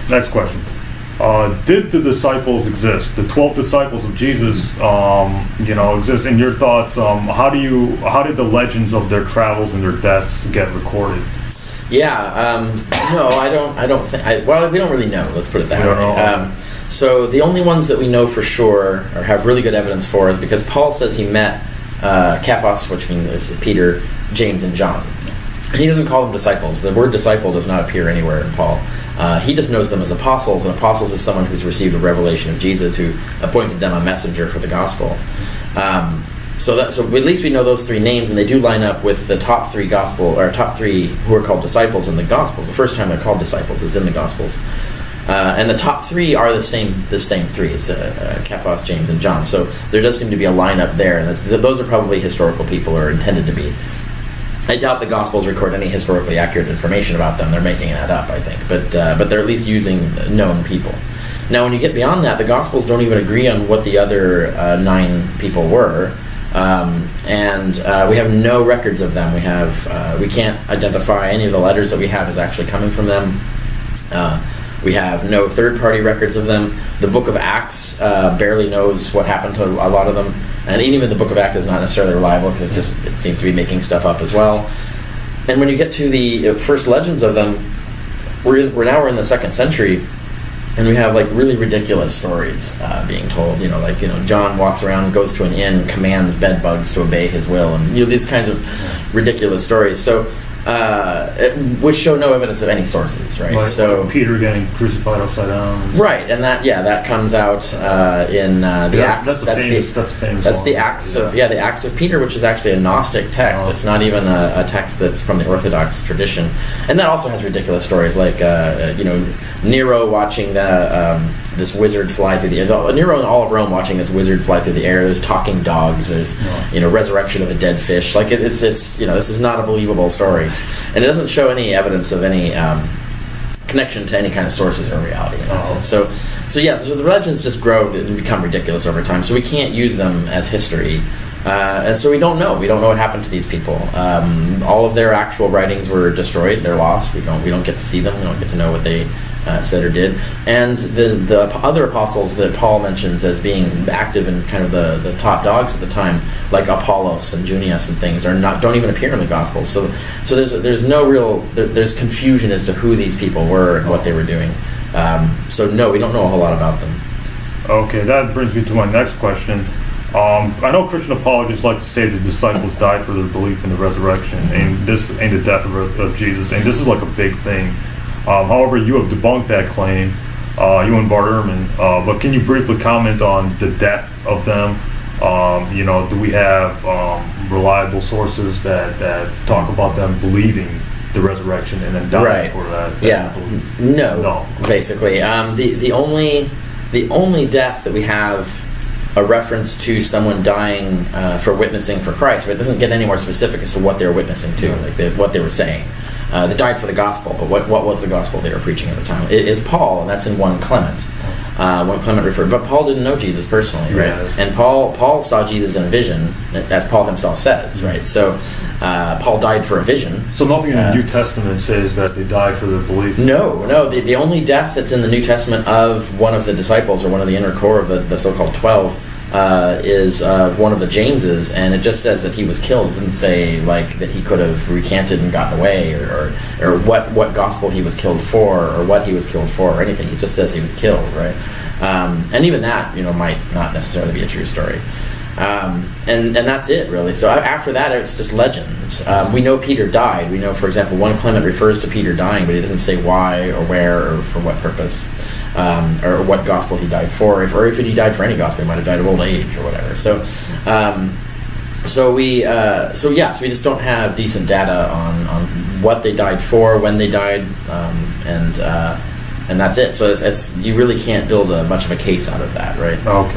Next question. Did the disciples exist? The 12 disciples of Jesus, exist. In your thoughts, how did the legends of their travels and their deaths get recorded? Yeah, no, I don't think. Well, we don't really know. Let's put it that way. So the only ones that we know for sure or have really good evidence for is because Paul says he met Cephas, which means this is Peter, James, and John. He doesn't call them disciples. The word disciple does not appear anywhere in Paul. He just knows them as apostles, and apostles is someone who's received a revelation of Jesus, who appointed them a messenger for the gospel. So at least we know those three names, and they do line up with the top three who are called disciples in the Gospels. The first time they're called disciples is in the Gospels, and the top three are the same three. It's Cephas, James, and John. So there does seem to be a lineup there, and those are probably historical people, or intended to be. I doubt the Gospels record any historically accurate information about them. They're making that up, I think. But they're at least using known people. Now, when you get beyond that, the Gospels don't even agree on what the other 9 people were. And we have no records of them. We can't identify any of the letters that we have as actually coming from them. We have no third-party records of them. The Book of Acts barely knows what happened to a lot of them, and even the Book of Acts is not necessarily reliable because it seems to be making stuff up as well. And when you get to the first legends of them, we're in the 2nd century, and we have like really ridiculous stories being told. John walks around, goes to an inn, commands bed bugs to obey his will, and these kinds of ridiculous stories. So. Which show no evidence of any sources, right? Like Peter getting crucified upside down. Right, and that comes out in the Acts. That's the Acts of the Acts of Peter, which is actually a Gnostic text. It's not even a text that's from the Orthodox tradition, and that also has ridiculous stories like Nero watching this wizard fly through the air. Nero and all of Rome watching this wizard fly through the air. There's talking dogs. There's resurrection of a dead fish. Like it's this is not a believable story, and it doesn't show any evidence of any connection to any kind of sources or reality in that sense. So the legends just grow and become ridiculous over time. So we can't use them as history, and so we don't know. We don't know what happened to these people. All of their actual writings were destroyed. They're lost. We don't get to see them. We don't get to know what they said or did. And the other apostles that Paul mentions as being active in kind of the top dogs at the time, like Apollos and Junius and things, don't even appear in the Gospels. So there's no real there's confusion as to who these people were and what they were doing. So no, we don't know a whole lot about them. Okay, that brings me to my next question. I know Christian apologists like to say the disciples died for their belief in the resurrection and the death of Jesus, and this is like a big thing. However, you have debunked that claim, you and Bart Ehrman, but can you briefly comment on the death of them? Do we have reliable sources that talk about them believing the resurrection and then dying for that? No. Basically, the only death that we have a reference to someone dying for witnessing for Christ, but it doesn't get any more specific as to what they were witnessing to, what they were saying. They died for the gospel, but what was the gospel they were preaching at the time? It is Paul, and that's in 1 Clement. 1 Clement referred, but Paul didn't know Jesus personally, right? And Paul saw Jesus in a vision, as Paul himself says, right? So Paul died for a vision. So nothing in the New Testament says that they died for their belief? No. The only death that's in the New Testament of one of the disciples, or one of the inner core of the so-called 12, is one of the Jameses, and it just says that he was killed. It doesn't say like that he could have recanted and gotten away, or what gospel he was killed for, or what he was killed for, or anything. He just says he was killed, right? And even that, might not necessarily be a true story. And that's it, really. So after that, it's just legends. We know Peter died. We know, for example, 1 Clement refers to Peter dying, but he doesn't say why or where or for what purpose. Or what gospel he died for, or if he died for any gospel, he might have died of old age or whatever. So we just don't have decent data on what they died for, when they died, and that's it. So it's you really can't build much of a case out of that, right? Okay.